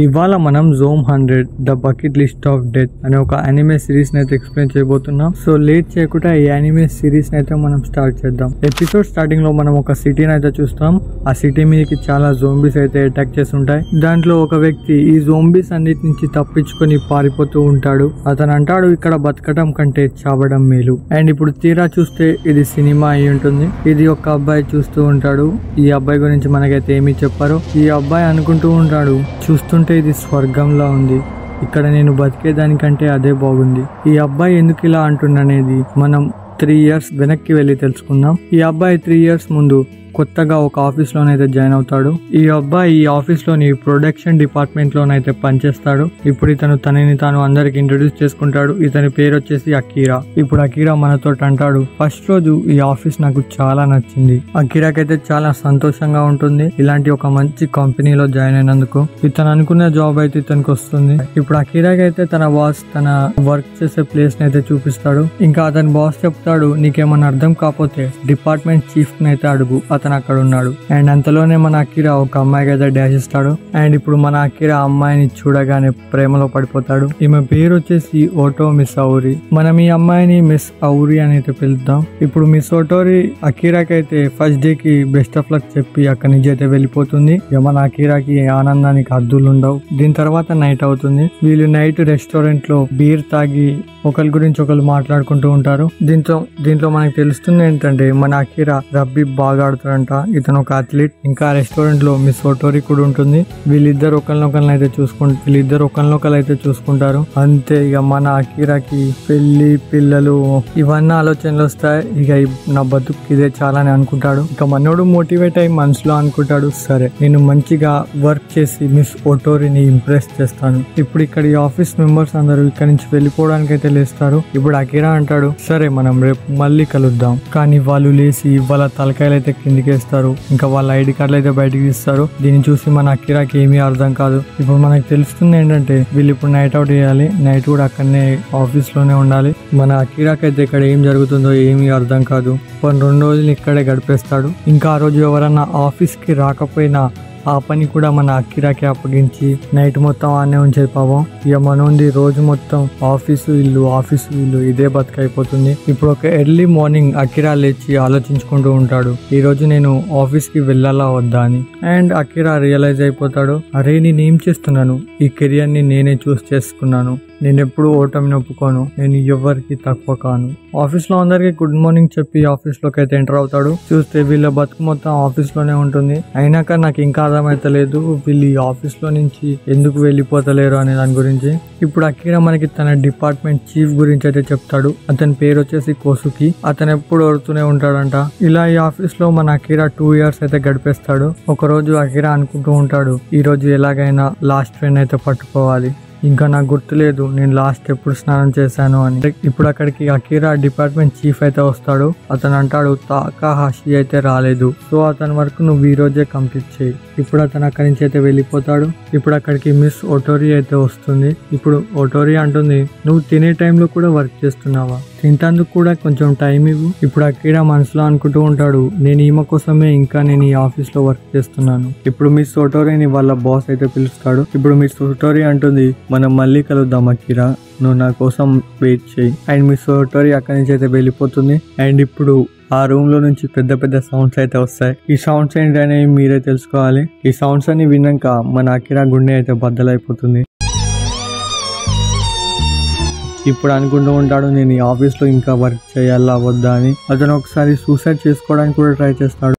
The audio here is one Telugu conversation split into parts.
ఇవాళ మనం జోమ్ 100 the bucket list of death అనే ఒక అనిమే సిరీస్ అయితే ఎక్స్ప్లెయిన్ చేయబోతున్నాం. సో లేట్ చేయకుండా ఈ అనిమే సిరీస్ అయితే మనం స్టార్ట్ చేద్దాం. ఎపిసోడ్ స్టార్టింగ్ లో మనం ఒక సిటీని అయితే చూస్తాం. ఆ సిటీ మీదకి చాలా జోంబీస్ అయితే అటాక్ చేసి ఉంటాయి. దాంట్లో ఒక వ్యక్తి ఈ జోంబీస్ అన్నిటి నుంచి తప్పించుకొని పారిపోతూ ఉంటాడు. అతను అంటాడు, ఇక్కడ బతకడం కంటే చావడం మేలు. అండ్ ఇప్పుడు తీరా చూస్తే ఇది సినిమా అయి ఉంటుంది. ఇది ఒక అబ్బాయి చూస్తూ ఉంటాడు. ఈ అబ్బాయి గురించి మనకైతే ఏమీ చెప్పారు. ఈ అబ్బాయి అనుకుంటూ ఉంటాడు, చూస్తుంటే ఇది స్వర్గంలా ఉంది, ఇక్కడ నేను బతికేదానికంటే అదే బాగుంది. ఈ అబ్బాయి ఎందుకు ఇలా అంటున్ననేది మనం 3 years వెనక్కి వెళ్ళి తెలుసుకుందాం. ఈ అబ్బాయి 3 years ముందు కొత్తగా ఒక ఆఫీస్ లోనైతే జాయిన్ అవుతాడు. ఈ అబ్బాయి ఈ ఆఫీస్ లోని ప్రొడక్షన్ డిపార్ట్మెంట్ లోనైతే పనిచేస్తాడు. ఇప్పుడు ఇతను తనని తాను అందరికి ఇంట్రొడ్యూస్ చేసుకుంటాడు. ఇతని పేరు వచ్చేసి అకీరా. ఇప్పుడు అకీరా మనతో అంటాడు, ఫస్ట్ రోజు ఈ ఆఫీస్ నాకు చాలా నచ్చింది. అకీరాకైతే చాలా సంతోషంగా ఉంటుంది ఇలాంటి ఒక మంచి కంపెనీలో జాయిన్ అయినందుకు. ఇతను అనుకున్న జాబ్ అయితే ఇతనికి వస్తుంది. ఇప్పుడు అకీరాకైతే తన బాస్ తన వర్క్ చేసే ప్లేస్ ని అయితే చూపిస్తాడు. ఇంకా అతని బాస్ చెప్తాడు, నీకేమన్నా అర్థం కాకపోతే డిపార్ట్మెంట్ చీఫ్ ని అయితే అడుగు, అతను అక్కడ ఉన్నాడు. అండ్ అంతలోనే మన అకీరా ఒక అమ్మాయికి అయితే డాష్ ఇస్తాడు. అండ్ ఇప్పుడు మన అకీరా అమ్మాయిని చూడగానే ప్రేమలో పడిపోతాడు. ఈమె పేరు వచ్చేసి ఓటో మిస్ ఔరి. మనం ఈ అమ్మాయిని మిస్ ఔరి అని అయితే పిలుద్దాం. ఇప్పుడు మిస్ ఓటోరి అకీరాకి అయితే ఫస్ట్ డే కి బెస్ట్ ఆఫ్ లక్ చెప్పి అక్కడి నుంచి అయితే వెళ్ళిపోతుంది. మన అకీరాకి ఆనందానికి హద్దులు ఉండవు. దీని తర్వాత నైట్ అవుతుంది. వీళ్ళు నైట్ రెస్టారెంట్ లో బీర్ తాగి ఒకరి గురించి ఒకరు మాట్లాడుకుంటూ ఉంటారు. దీంట్లో మనకు తెలుస్తుంది ఏంటంటే మన అకీరా రబ్బీ బాగా ఆడుతాడంట. ఇతను ఒక అథ్లీట్. ఇంకా రెస్టారెంట్ లో మిస్ ఓటోరి కూడా ఉంటుంది. వీళ్ళిద్దరు ఒకరినొకరు అయితే చూసుకుంటారు. అంతే ఇక మన అకీరాకి పెళ్లి పిల్లలు ఇవన్నీ ఆలోచనలు వస్తాయి. ఇక నా బతుకు ఇదే చాలా అని అనుకుంటాడు. ఇక మనోడు మోటివేట్ అయ్యి మనసులో అనుకుంటాడు, సరే నేను మంచిగా వర్క్ చేసి మిస్ ఓటోరిని ఇంప్రెస్ చేస్తాను. ఇప్పుడు ఇక్కడ ఈ ఆఫీస్ మెంబర్స్ అందరూ ఇక్కడ నుంచి వెళ్ళిపోవడానికి అయితే లేస్తారు. ఇప్పుడు అకీరా అంటాడు, సరే మనం రేపు మళ్ళీ కలుద్దాం. కానీ వాళ్ళు లేచి వాళ్ళ తలకాయలు అయితే కిందికేస్తారు. ఇంకా వాళ్ళ ఐడి కార్డులు అయితే బయటకు తీస్తారు. దీన్ని చూసి మన అకీరాకి ఏమీ అర్థం కాదు. ఇప్పుడు మనకు తెలుస్తుంది ఏంటంటే వీళ్ళు ఇప్పుడు నైట్ అవుట్ చేయాలి. నైట్ కూడా అక్కడనే ఆఫీస్ లోనే ఉండాలి. మన అకీరాకి అయితే ఇక్కడ ఏం జరుగుతుందో ఏమీ అర్థం కాదు. 2 రోజులు ఇక్కడే గడిపేస్తాడు. ఇంకా ఆ రోజు ఎవరన్నా ఆఫీస్ కి రాకపోయినా ఆ పని కూడా మన అకీరాకి అప్పగించి నైట్ మొత్తం ఆనే ఉంచేది పాపం. ఇక మనోంది రోజు మొత్తం ఆఫీసు ఇల్లు ఇదే బతుకైపోతుంది. ఇప్పుడు ఒక ఎర్లీ మార్నింగ్ అకీరా లేచి ఆలోచించుకుంటూ ఉంటాడు, ఈ రోజు నేను ఆఫీస్ కి వెళ్ళాలా వద్దా అని. అండ్ అకీరా రియలైజ్ అయిపోతాడు, అరే నేనేం చేస్తున్నాను, ఈ కెరియర్ ని నేనే చూస్ చేసుకున్నాను. నేను ఎప్పుడు ఓటమిని ఒప్పుకోను. నేను ఎవరికి తక్కువ కాను. ఆఫీస్ లో అందరికి గుడ్ మార్నింగ్ చెప్పి ఆఫీస్ లోకి అయితే ఎంటర్ అవుతాడు. చూస్తే వీళ్ళ బతుకు మొత్తం ఆఫీస్ లోనే ఉంటుంది. అయినాక నాకు ఇంకా అర్థమైతలేదు వీళ్ళు ఈ ఆఫీస్ లో నుంచి ఎందుకు వెళ్ళిపోతలేరు అనే దాని గురించి. ఇప్పుడు అకీరా మనకి తన డిపార్ట్మెంట్ చీఫ్ గురించి అయితే చెప్తాడు. అతని పేరు వచ్చేసి కోసుకి. అతను ఎప్పుడు ఓడుతూనే ఉంటాడంట. ఇలా ఈ ఆఫీస్ లో మన అకీరా 2 years అయితే గడిపేస్తాడు. ఒక రోజు అకీరా అనుకుంటూ ఉంటాడు, ఈ రోజు ఎలాగైనా లాస్ట్ ట్రైన్ అయితే పట్టుకోవాలి. ఇంకా నాకు గుర్తులేదు నేను లాస్ట్ ఎప్పుడు స్నానం చేశాను అని. ఇప్పుడు అక్కడికి అకీరా డిపార్ట్మెంట్ చీఫ్ అయితే వస్తాడు. అతను అంటాడు, తాకాహాషి అయితే రాలేదు, సో అతని వరకు నువ్వు ఈ రోజే కంప్లీట్ చేయి. ఇప్పుడు అతను అక్కడి నుంచి అయితే వెళ్ళిపోతాడు. ఇప్పుడు అక్కడికి మిస్ ఓటోరి అయితే వస్తుంది. ఇప్పుడు ఓటోరి అంటుంది, నువ్వు తినే టైంలో కూడా వర్క్ చేస్తున్నావా, తింటందుకు కూడా కొంచెం టైం ఇవ్వు. ఇప్పుడు అకీరా మనసులో అనుకుంటూ ఉంటాడు, నేను ఈమె కోసమే ఇంకా నేను ఈ ఆఫీస్ లో వర్క్ చేస్తున్నాను. ఇప్పుడు మిస్ ఓటోరిని వాళ్ళ బాస్ అయితే పిలుస్తాడు. ఇప్పుడు మిస్ ఓటోరి అంటుంది, మనం మళ్ళీ కలుద్దాం అకీరా, నువ్వు నా కోసం వెయిట్ చేయి. అండ్ మిస్ ఓటోరి అక్కడి నుంచి అయితే వెళ్ళిపోతుంది. అండ్ ఇప్పుడు ఆ రూమ్ లో నుంచి పెద్ద సౌండ్స్ అయితే వస్తాయి. ఈ సౌండ్స్ ఏంటనే మీరే తెలుసుకోవాలి. ఈ సౌండ్స్ అన్ని విన్నాక మన అకీరా గుండె అయితే బద్దలైపోతుంది. ఇప్పుడు అనుకుంటూ ఉంటాడు, నేను ఈ ఆఫీస్ లో ఇంకా వర్క్ చేయాలా వద్దా అని. అతను ఒకసారి సూసైడ్ చేసుకోవడానికి కూడా ట్రై చేస్తాడు.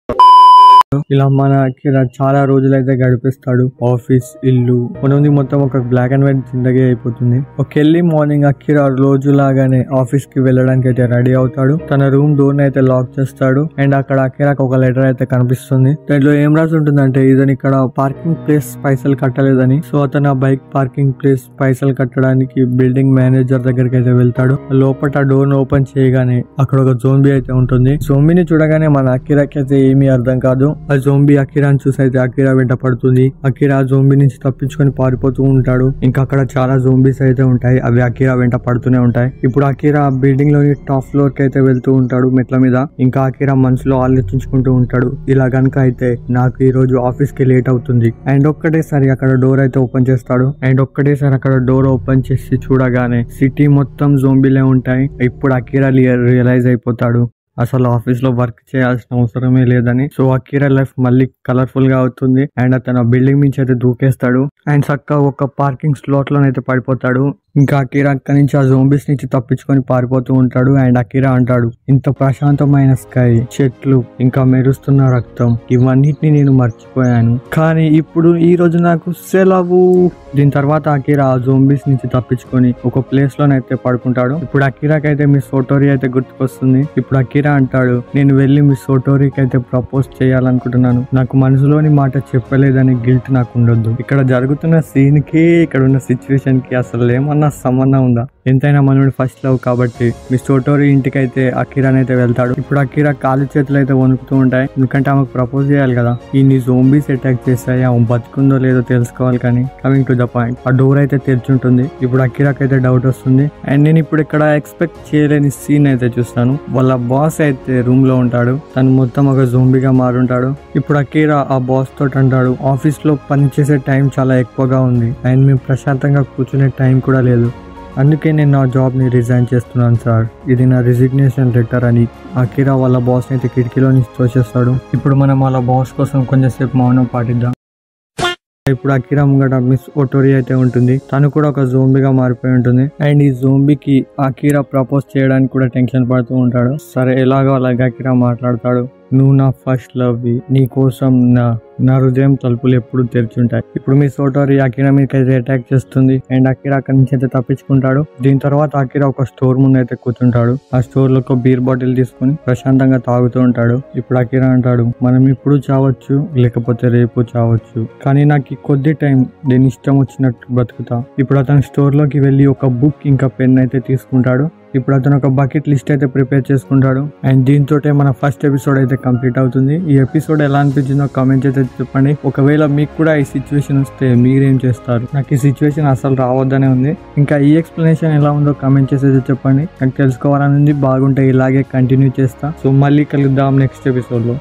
ఇలా మన అకీరా చాలా రోజులు అయితే గడిపిస్తాడు. ఆఫీస్ ఇల్లు మనది మొత్తం ఒక బ్లాక్ అండ్ వైట్ జిందగీ అయిపోతుంది. ఒక ఎర్లీ మార్నింగ్ అకీరా రోజు లాగానే ఆఫీస్ కి వెళ్ళడానికి అయితే రెడీ అవుతాడు. తన రూమ్ డోర్ అయితే లాక్ చేస్తాడు. అండ్ అక్కడ అకీరాకి ఒక లెటర్ అయితే కనిపిస్తుంది. దాంట్లో ఏం రాసి ఉంటుందంటే, ఇతను ఇక్కడ పార్కింగ్ ప్లేస్ పైసలు కట్టలేదని. సో అతను ఆ బైక్ పార్కింగ్ ప్లేస్ పైసలు కట్టడానికి బిల్డింగ్ మేనేజర్ దగ్గరికి అయితే వెళ్తాడు. లోపల డోర్ ఓపెన్ చేయగానే అక్కడ ఒక జోంబీ అయితే ఉంటుంది. జోంబీని చూడగానే మన అకీరాకి అయితే ఏమీ అర్థం కాదు. ఆ జోంబీ అకిరాని చూసి అయితే అకిరా వెంట పడుతుంది. అకిరా ఆ జోంబీ నుంచి తప్పించుకొని పారిపోతూ ఉంటాడు. ఇంకా అక్కడ చాలా జోంబీస్ అయితే ఉంటాయి, అవి అకిరా వెంట పడుతూనే ఉంటాయి. ఇప్పుడు అకిరా బిల్డింగ్ లోని టాప్ ఫ్లోర్ కి అయితే వెళ్తూ ఉంటాడు మెట్ల మీద. ఇంకా అకిరా మనసులో ఆలోచించుకుంటూ ఉంటాడు, ఇలా గనుక అయితే నాకు ఈ రోజు ఆఫీస్ కి లేట్ అవుతుంది. అండ్ ఒక్కటేసారి అక్కడ డోర్ అయితే ఓపెన్ చేస్తాడు. అండ్ ఒక్కటేసారి అక్కడ డోర్ ఓపెన్ చేసి చూడగానే సిటీ మొత్తం జోంబీలే ఉంటాయి. ఇప్పుడు అకిరా రియలైజ్ అయిపోతాడు అసలు ఆఫీస్ లో వర్క్ చేయాల్సిన అవసరమే లేదని. సో అకిరా లైఫ్ మళ్ళీ కలర్ఫుల్ గా అవుతుంది. అండ్ అతను బిల్డింగ్ నుంచి అయితే దూకేస్తాడు. అండ్ చక్కగా ఒక పార్కింగ్ స్లాట్ లోనైతే పడిపోతాడు. ఇంకా అకిరా అక్కడి నుంచి ఆ జోంబీస్ నుంచి తప్పించుకొని పారిపోతూ ఉంటాడు. అండ్ అకిరా అంటాడు, ఇంత ప్రశాంతమైన స్కై, చెట్లు, ఇంకా మెరుస్తున్న రక్తం, ఇవన్నిటిని నేను మర్చిపోయాను, కానీ ఇప్పుడు ఈ రోజు నాకు సెలవు. దీని తర్వాత అకిరా ఆ జోంబీస్ నుంచి తప్పించుకొని ఒక ప్లేస్ లోనైతే పడుకుంటాడు. ఇప్పుడు అకిరాకి అయితే మిస్ ఓటోరీ అయితే గుర్తుకొస్తుంది. ఇప్పుడు అకిరా అంటాడు, నేను వెళ్ళి మిస్ ఓటోరీకి అయితే ప్రపోజ్ చేయాలనుకుంటున్నాను, నాకు మనసులోని మాట చెప్పలేదని గిల్ట్ నాకు ఉండొద్దు. ఇక్కడ జరుగుతున్న సీన్ కి ఇక్కడ ఉన్న సిచ్యువేషన్ కి అసలు ఏమన్నా సంబంధం ఉందా? ఎంతైనా మనోడి ఫస్ట్ లవ్ కాబట్టి మిస్ ఓటోరీ ఇంటికి అయితే అకిరాని అయితే వెళ్తాడు. ఇప్పుడు అకిరా కాలు చేతులు అయితే వణుకుతూ ఉంటాయి, ఎందుకంటే ఆమెకు ప్రపోజ్ చేయాలి కదా. ఈ జోంబీస్ అటాక్ చేస్తాయి, ఆమె బతుకుందో లేదో తెలుసుకోవాలి. కానీ కమింగ్ టు ద పాయింట్, ఆ డోర్ అయితే తెరిచుంటుంది. ఇప్పుడు అకిరాకి అయితే డౌట్ వస్తుంది. అండ్ నేను ఇప్పుడు ఇక్కడ ఎక్స్పెక్ట్ చేయలేని సీన్ అయితే చూస్తాను. వాళ్ళ బాస్ అయితే రూమ్ లో ఉంటాడు, తను మొత్తం ఒక జోంబీగా మారుంటాడు. ఇప్పుడు అకిరా ఆ బాస్ తోటి అంటాడు, ఆఫీస్ లో పనిచేసే టైం చాలా ఎక్కువగా ఉంది అండ్ మేము ప్రశాంతంగా కూర్చునే టైం కూడా లేదు, అందుకే నేను నా జాబ్ ని రిజైన్ చేస్తున్నాను సార్, ఇది నా రిజిగ్నేషన్ లెటర్ అని అకిరా వాళ్ళ బాస్ అయితే కిటికీలో నుంచి తోసేస్తాడు. ఇప్పుడు మనం వాళ్ళ బాస్ కోసం కొంచెంసేపు మౌనం పాటిద్దాం. ఇప్పుడు అకిరా ముంగట మిస్ ఓటోరీ అయితే ఉంటుంది, తను కూడా ఒక జోంబీగా మారిపోయి ఉంటుంది. అండ్ ఈ జోంబీకి అకిరా ప్రపోజ్ చేయడానికి కూడా టెన్షన్ పడుతూ ఉంటాడు. సరే ఎలాగో అలాగే అకిరా మాట్లాడతాడు, నువ్వు నా ఫస్ట్ లవ్, నీ కోసం నా హృదయం తలుపులు ఎప్పుడు తెరిచుంటాయి. ఇప్పుడు మిస్ ఓటోరీ అకిరా మీదకి అయితే అటాక్ చేస్తుంది. అండ్ అకిరా అక్కడి నుంచి అయితే తప్పించుకుంటాడు. దీని తర్వాత అకిరా ఒక స్టోర్ ముందు అయితే కూర్చుంటాడు. ఆ స్టోర్ లో ఒక బీర్ బాటిల్ తీసుకుని ప్రశాంతంగా తాగుతూ ఉంటాడు. ఇప్పుడు అకిరా అంటాడు, మనం ఇప్పుడు చావచ్చు లేకపోతే రేపు చావచ్చు, కానీ నాకు ఈ కొద్ది టైం నేను ఇష్టం వచ్చినట్టు బతుకుతా. ఇప్పుడు అతను స్టోర్ లోకి వెళ్ళి ఒక బుక్ ఇంకా పెన్ అయితే తీసుకుంటాడు. ఇప్పుడు అతను ఒక బకెట్ లిస్ట్ అయితే ప్రిపేర్ చేసుకుంటాడు. అండ్ దీంతో మన ఫస్ట్ ఎపిసోడ్ అయితే కంప్లీట్ అవుతుంది. ఈ ఎపిసోడ్ ఎలా అనిపించిందో కామెంట్ అయితే చెప్పండి. ఒకవేళ మీకు కూడా ఈ సిచ్యువేషన్ వస్తే మీరేం చేస్తారు? నాకు ఈ సిచ్యువేషన్ అసలు రావద్దనే ఉంది. ఇంకా ఈ ఎక్స్ప్లెనేషన్ ఎలా ఉందో కామెంట్ చేసి అయితే చెప్పండి, నాకు తెలుసుకోవాలని ఉంది. బాగుంటే ఇలాగే కంటిన్యూ చేస్తా. సో మళ్ళీ కలుద్దాం నెక్స్ట్ ఎపిసోడ్ లో.